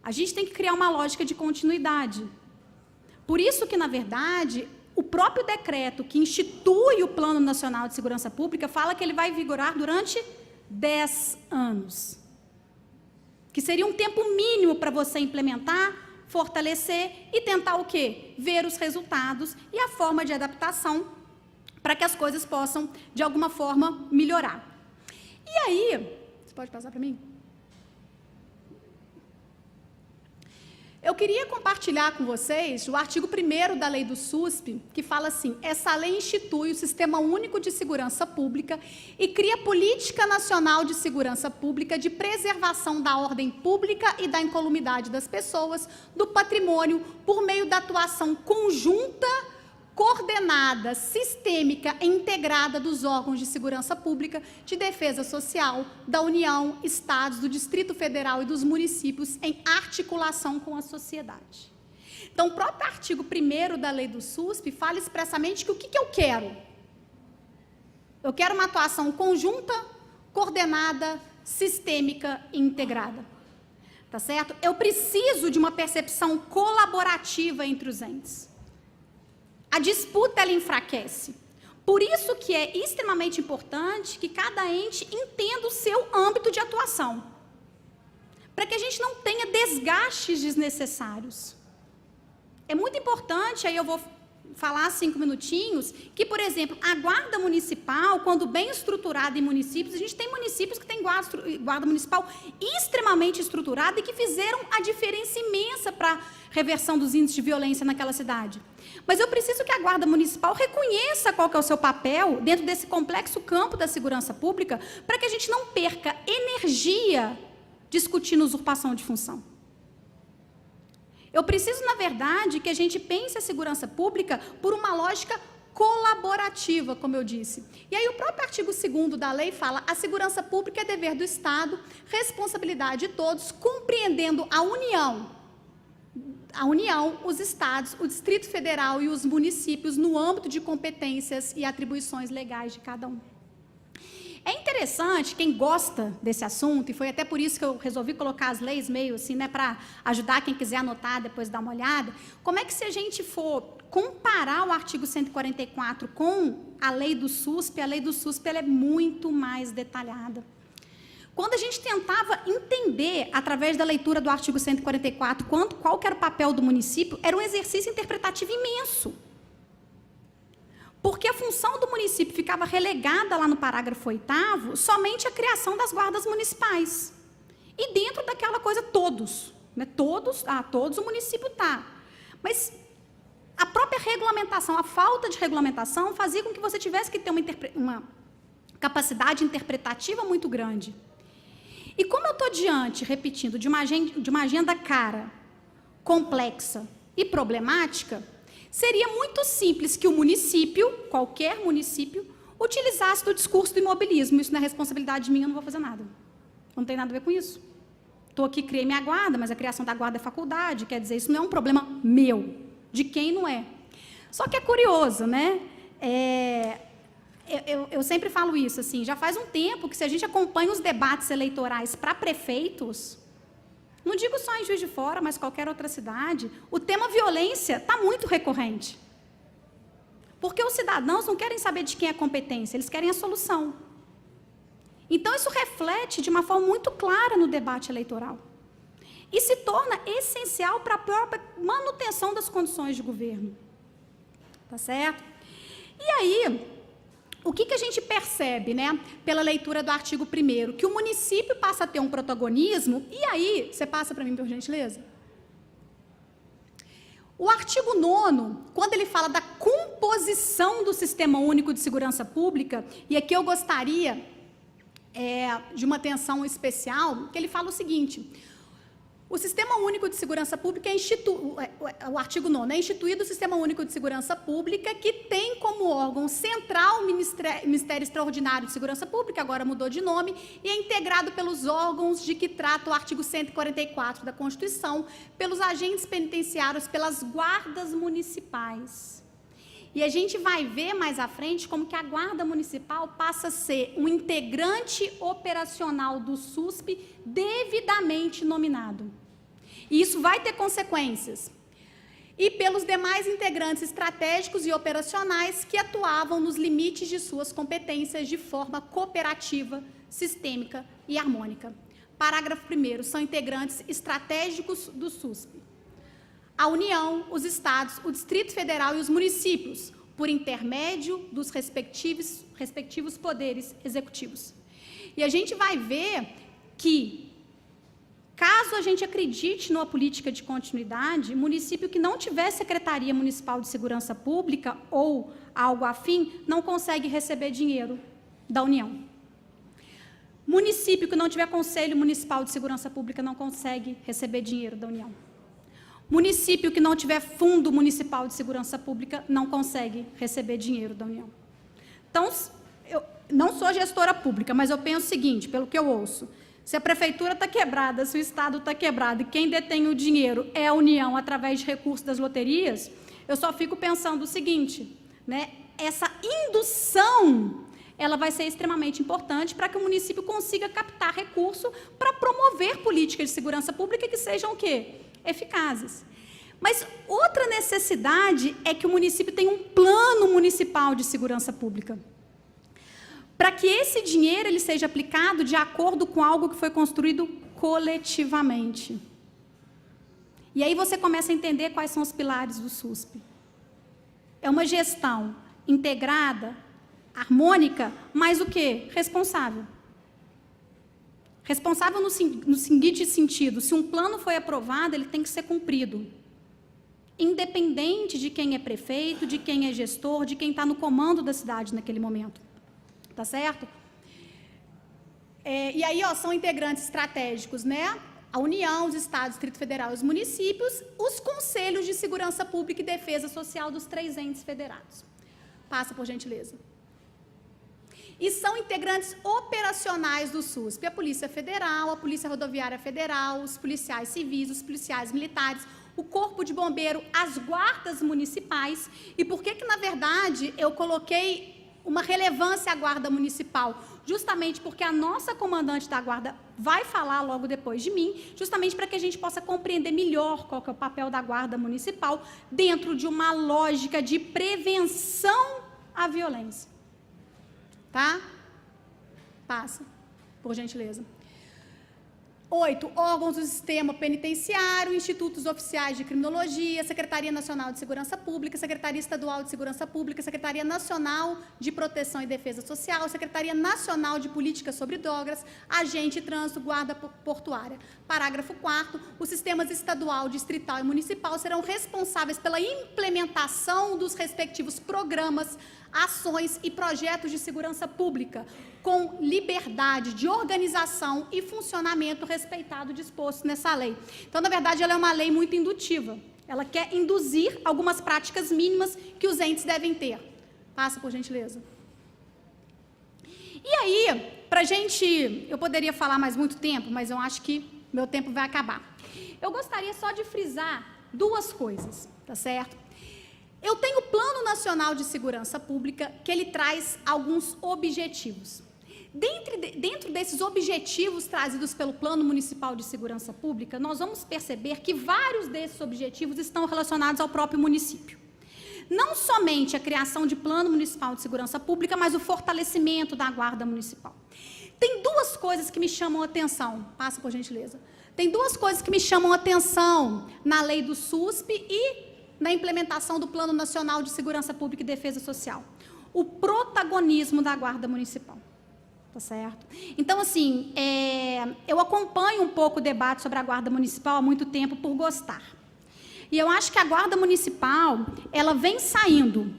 A gente tem que criar uma lógica de continuidade. Por isso que, na verdade, o próprio decreto que institui o Plano Nacional de Segurança Pública fala que ele vai vigorar durante 10 anos. Que seria um tempo mínimo para você implementar, fortalecer e tentar o quê? Ver os resultados e a forma de adaptação para que as coisas possam, de alguma forma, melhorar. E aí, você pode passar para mim? Eu queria compartilhar com vocês o artigo 1º da Lei do SUSP, que fala assim, essa lei institui o Sistema Único de Segurança Pública e cria Política Nacional de Segurança Pública de preservação da ordem pública e da incolumidade das pessoas, do patrimônio, por meio da atuação conjunta, coordenada, sistêmica e integrada dos órgãos de segurança pública, de defesa social, da União, Estados, do Distrito Federal e dos municípios, em articulação com a sociedade. Então, o próprio artigo 1º da Lei do SUSP fala expressamente que o que eu quero? Eu quero uma atuação conjunta, coordenada, sistêmica e integrada. Tá certo? Eu preciso de uma percepção colaborativa entre os entes. A disputa, ela enfraquece. Por isso que é extremamente importante que cada ente entenda o seu âmbito de atuação. Para que a gente não tenha desgastes desnecessários. é muito importante, aí eu vou falar 5 minutinhos, que, por exemplo, a guarda municipal, quando bem estruturada em municípios, a gente tem municípios que têm guarda municipal extremamente estruturada e que fizeram a diferença imensa para a reversão dos índices de violência naquela cidade. Mas eu preciso que a guarda municipal reconheça qual que é o seu papel dentro desse complexo campo da segurança pública, para que a gente não perca energia discutindo usurpação de função. Eu preciso, na verdade, que a gente pense a segurança pública por uma lógica colaborativa, como eu disse. E aí o próprio artigo 2º da lei fala: a segurança pública é dever do Estado, responsabilidade de todos, compreendendo a União, os Estados, o Distrito Federal e os municípios no âmbito de competências e atribuições legais de cada um. É interessante, quem gosta desse assunto, e foi até por isso que eu resolvi colocar as leis meio assim, né, para ajudar quem quiser anotar, depois dar uma olhada, como é que, se a gente for comparar o artigo 144 com a lei do SUSP, ela é muito mais detalhada. Quando a gente tentava entender, através da leitura do artigo 144, qual que era o papel do município, era um exercício interpretativo imenso. Porque a função do município ficava relegada lá no parágrafo 8º somente à criação das guardas municipais. E dentro daquela coisa, todos, né? Todos o município está. Mas a própria regulamentação, a falta de regulamentação, fazia com que você tivesse que ter uma capacidade interpretativa muito grande. E como eu estou diante, repetindo, de uma agenda cara, complexa e problemática, seria muito simples que o município, qualquer município, utilizasse do discurso do imobilismo. Isso não é responsabilidade minha, eu não vou fazer nada. Não tem nada a ver com isso. Estou aqui, criei minha guarda, mas a criação da guarda é faculdade, quer dizer, isso não é um problema meu, de quem não é. Só que é curioso, né? Eu sempre falo isso, assim, já faz um tempo que, se a gente acompanha os debates eleitorais para prefeitos, não digo só em Juiz de Fora, mas qualquer outra cidade, o tema violência está muito recorrente. Porque os cidadãos não querem saber de quem é a competência, eles querem a solução. Então, isso reflete de uma forma muito clara no debate eleitoral. E se torna essencial para a própria manutenção das condições de governo. Tá certo? E aí, o que a gente percebe, né, pela leitura do artigo 1º? Que o município passa a ter um protagonismo, e aí, você passa para mim, por gentileza? O artigo 9º, quando ele fala da composição do Sistema Único de Segurança Pública, e aqui eu gostaria de uma atenção especial, que ele fala o seguinte: o Sistema Único de Segurança Pública o artigo 9º, é instituído o Sistema Único de Segurança Pública, que tem como órgão central o Ministério Extraordinário de Segurança Pública, agora mudou de nome, e é integrado pelos órgãos de que trata o artigo 144 da Constituição, pelos agentes penitenciários, pelas guardas municipais. E a gente vai ver mais à frente como que a guarda municipal passa a ser um integrante operacional do SUSP devidamente nominado. E isso vai ter consequências. E pelos demais integrantes estratégicos e operacionais que atuavam nos limites de suas competências de forma cooperativa, sistêmica e harmônica. Parágrafo 1º, são integrantes estratégicos do SUSP: a União, os Estados, o Distrito Federal e os municípios, por intermédio dos respectivos poderes executivos. E a gente vai ver que, caso a gente acredite numa política de continuidade, município que não tiver Secretaria Municipal de Segurança Pública ou algo afim, não consegue receber dinheiro da União. Município que não tiver Conselho Municipal de Segurança Pública não consegue receber dinheiro da União. Município que não tiver Fundo Municipal de Segurança Pública não consegue receber dinheiro da União. Então, eu não sou gestora pública, mas eu penso o seguinte, pelo que eu ouço: se a prefeitura está quebrada, se o Estado está quebrado e quem detém o dinheiro é a União através de recursos das loterias, eu só fico pensando o seguinte, né? Essa indução, ela vai ser extremamente importante para que o município consiga captar recurso para promover políticas de segurança pública que sejam o quê? Eficazes. Mas outra necessidade é que o município tenha um plano municipal de segurança pública, para que esse dinheiro ele seja aplicado de acordo com algo que foi construído coletivamente. E aí você começa a entender quais são os pilares do SUSP. É uma gestão integrada, harmônica, mas o quê? Responsável. Responsável no seguinte sentido: se um plano foi aprovado, ele tem que ser cumprido. Independente de quem é prefeito, de quem é gestor, de quem está no comando da cidade naquele momento. Tá certo? E aí, são integrantes estratégicos, né? A União, os Estados, Distrito Federal e os municípios, os Conselhos de Segurança Pública e Defesa Social dos 3 entes federados. Passa, por gentileza. E são integrantes operacionais do SUSP, a Polícia Federal, a Polícia Rodoviária Federal, os policiais civis, os policiais militares, o Corpo de Bombeiro, as guardas municipais. E por que, na verdade, eu coloquei uma relevância à Guarda Municipal? Justamente porque a nossa comandante da Guarda vai falar logo depois de mim, justamente para que a gente possa compreender melhor qual que é o papel da Guarda Municipal dentro de uma lógica de prevenção à violência. Tá? Passa, por gentileza. 8, órgãos do sistema penitenciário, institutos oficiais de criminologia, Secretaria Nacional de Segurança Pública, Secretaria Estadual de Segurança Pública, Secretaria Nacional de Proteção e Defesa Social, Secretaria Nacional de Política sobre Drogas, Agente de Trânsito, Guarda Portuária. Parágrafo 4º, os sistemas estadual, distrital e municipal serão responsáveis pela implementação dos respectivos programas, ações e projetos de segurança pública, com liberdade de organização e funcionamento respeitado disposto nessa lei. Então, na verdade, ela é uma lei muito indutiva. Ela quer induzir algumas práticas mínimas que os entes devem ter. Passa, por gentileza. E aí, para a gente... Eu poderia falar mais muito tempo, mas eu acho que meu tempo vai acabar. Eu gostaria só de frisar 2 coisas, tá certo? Eu tenho o Plano Nacional de Segurança Pública, que ele traz alguns objetivos. Dentro desses objetivos trazidos pelo Plano Municipal de Segurança Pública, nós vamos perceber que vários desses objetivos estão relacionados ao próprio município. Não somente a criação de Plano Municipal de Segurança Pública, mas o fortalecimento da Guarda Municipal. Tem 2 coisas que me chamam a atenção. Passa, por gentileza. Tem 2 coisas que me chamam a atenção na lei do SUSP e na implementação do Plano Nacional de Segurança Pública e Defesa Social. O protagonismo da Guarda Municipal. Tá certo? Então, assim, eu acompanho um pouco o debate sobre a Guarda Municipal há muito tempo por gostar. E eu acho que a Guarda Municipal, ela vem saindo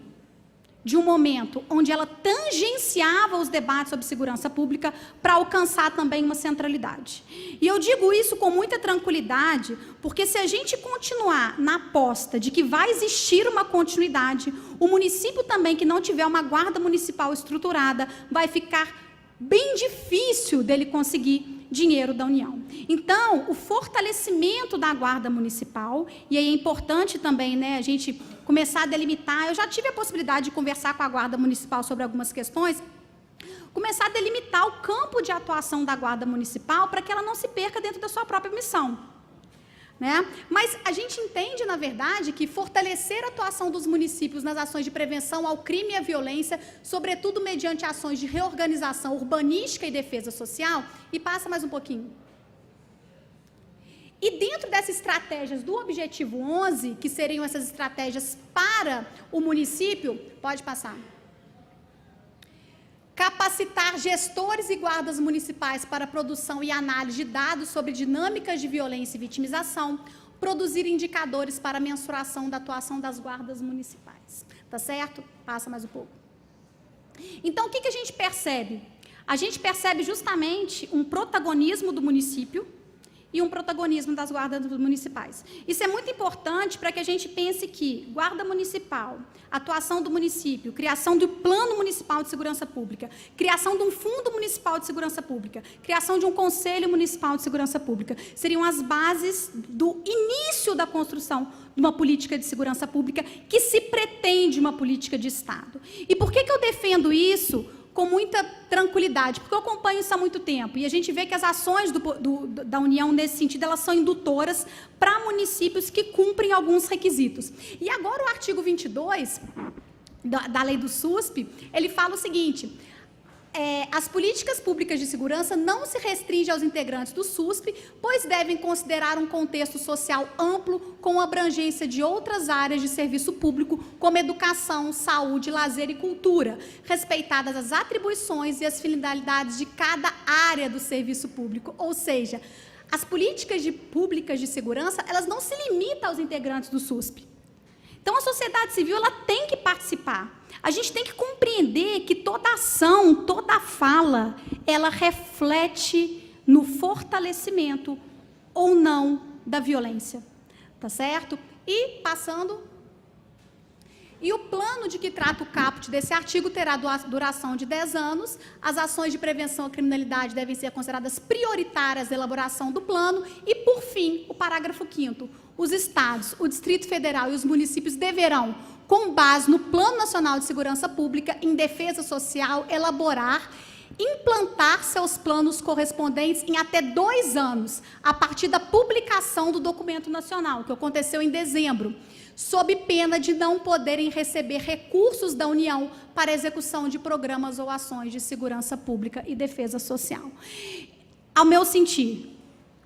de um momento onde ela tangenciava os debates sobre segurança pública para alcançar também uma centralidade. E eu digo isso com muita tranquilidade, porque se a gente continuar na aposta de que vai existir uma continuidade, o município também que não tiver uma guarda municipal estruturada, vai ficar bem difícil dele conseguir dinheiro da União. Então, o fortalecimento da Guarda Municipal, e aí é importante também, né, a gente começar a delimitar. Eu já tive a possibilidade de conversar com a Guarda Municipal sobre algumas questões, começar a delimitar o campo de atuação da Guarda Municipal para que ela não se perca dentro da sua própria missão. Né? Mas a gente entende, na verdade, que fortalecer a atuação dos municípios nas ações de prevenção ao crime e à violência, sobretudo mediante ações de reorganização urbanística e defesa social, e passa mais um pouquinho. E dentro dessas estratégias do objetivo 11, que seriam essas estratégias para o município, pode passar. Capacitar gestores e guardas municipais para a produção e análise de dados sobre dinâmicas de violência e vitimização, produzir indicadores para a mensuração da atuação das guardas municipais. Tá certo? Passa mais um pouco. Então, o que a gente percebe? A gente percebe justamente um protagonismo do município e um protagonismo das guardas municipais. Isso é muito importante para que a gente pense que guarda municipal, atuação do município, criação do Plano Municipal de Segurança Pública, criação de um Fundo Municipal de Segurança Pública, criação de um Conselho Municipal de Segurança Pública, seriam as bases do início da construção de uma política de segurança pública que se pretende uma política de Estado. E por que eu defendo isso com muita tranquilidade? Porque eu acompanho isso há muito tempo, e a gente vê que as ações da União, nesse sentido, elas são indutoras para municípios que cumprem alguns requisitos. E agora o artigo 22 da lei do SUSP, ele fala o seguinte: as políticas públicas de segurança não se restringem aos integrantes do SUSP, pois devem considerar um contexto social amplo com abrangência de outras áreas de serviço público, como educação, saúde, lazer e cultura, respeitadas as atribuições e as finalidades de cada área do serviço público. Ou seja, as políticas públicas de segurança, elas não se limitam aos integrantes do SUSP. Então, a sociedade civil, ela tem que participar. A gente tem que compreender que toda ação, toda fala, ela reflete no fortalecimento ou não da violência. Tá certo? E, passando... E o plano de que trata o caput desse artigo terá duração de 10 anos. As ações de prevenção à criminalidade devem ser consideradas prioritárias na elaboração do plano. E, por fim, o parágrafo 5º. Os estados, o Distrito Federal e os municípios deverão, com base no Plano Nacional de Segurança Pública em Defesa Social, elaborar, implantar seus planos correspondentes em até 2 anos, a partir da publicação do documento nacional, que aconteceu em dezembro, sob pena de não poderem receber recursos da União para execução de programas ou ações de segurança pública e defesa social. Ao meu sentir,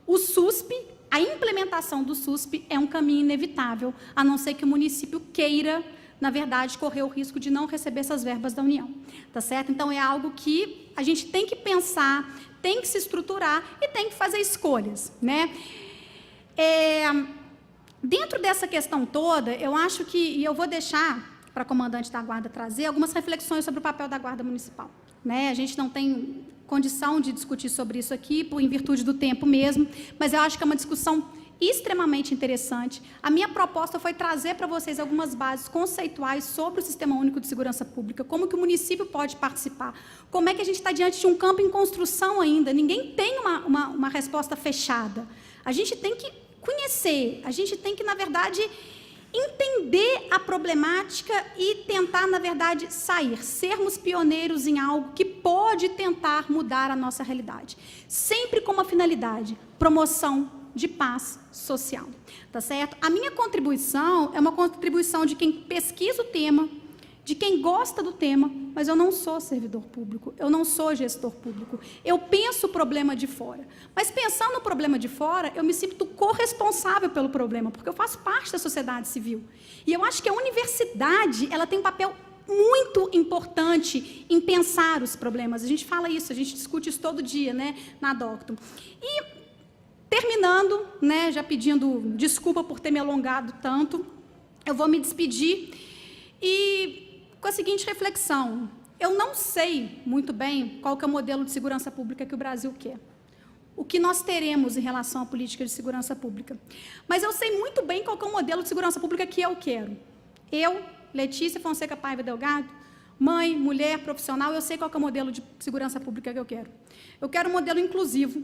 o SUSP, a implementação do SUSP é um caminho inevitável, a não ser que o município queira, na verdade, correr o risco de não receber essas verbas da União. Tá certo? Então, é algo que a gente tem que pensar, tem que se estruturar e tem que fazer escolhas, né? Dentro dessa questão toda, eu acho que, e eu vou deixar para a comandante da Guarda trazer algumas reflexões sobre o papel da Guarda Municipal, né? A gente não tem condição de discutir sobre isso aqui, em virtude do tempo mesmo, mas eu acho que é uma discussão extremamente interessante. A minha proposta foi trazer para vocês algumas bases conceituais sobre o Sistema Único de Segurança Pública, como que o município pode participar, como é que a gente está diante de um campo em construção ainda, ninguém tem uma resposta fechada. A gente tem que conhecer, a gente tem que, na verdade, entender a problemática e tentar, na verdade, sermos pioneiros em algo que pode tentar mudar a nossa realidade. Sempre com uma finalidade, promoção de paz social. Tá certo? A minha contribuição é uma contribuição de quem pesquisa o tema, de quem gosta do tema, mas eu não sou servidor público, eu não sou gestor público. Eu penso o problema de fora. Mas pensando no problema de fora, eu me sinto corresponsável pelo problema, porque eu faço parte da sociedade civil. E eu acho que a universidade, ela tem um papel muito importante em pensar os problemas. A gente fala isso, a gente discute isso todo dia, né, na Docton. E, terminando, né, já pedindo desculpa por ter me alongado tanto, eu vou me despedir e com a seguinte reflexão: eu não sei muito bem qual que é o modelo de segurança pública que o Brasil quer, o que nós teremos em relação à política de segurança pública, mas eu sei muito bem qual que é o modelo de segurança pública que eu quero. Eu, Letícia Fonseca Paiva Delgado, mãe, mulher, profissional, eu sei qual que é o modelo de segurança pública que eu quero. Eu quero um modelo inclusivo,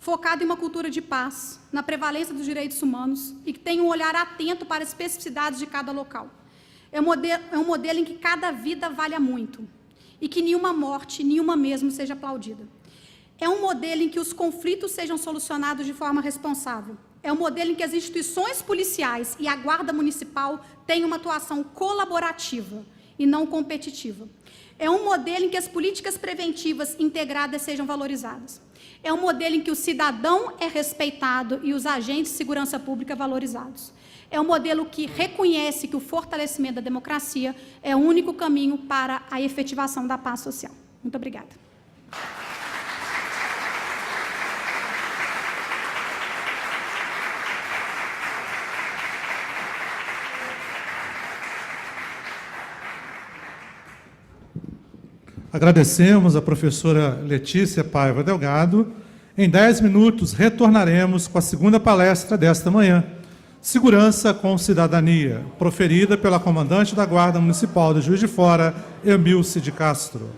focado em uma cultura de paz, na prevalência dos direitos humanos e que tenha um olhar atento para as especificidades de cada local. É um modelo em que cada vida valha muito e que nenhuma morte, nenhuma mesmo, seja aplaudida. É um modelo em que os conflitos sejam solucionados de forma responsável. É um modelo em que as instituições policiais e a Guarda Municipal tenham uma atuação colaborativa e não competitiva. É um modelo em que as políticas preventivas integradas sejam valorizadas. É um modelo em que o cidadão é respeitado e os agentes de segurança pública valorizados. É um modelo que reconhece que o fortalecimento da democracia é o único caminho para a efetivação da paz social. Muito obrigada. Agradecemos a professora Letícia Paiva Delgado. Em 10 minutos, retornaremos com a segunda palestra desta manhã, Segurança com Cidadania, proferida pela comandante da Guarda Municipal de Juiz de Fora, Emilce de Castro.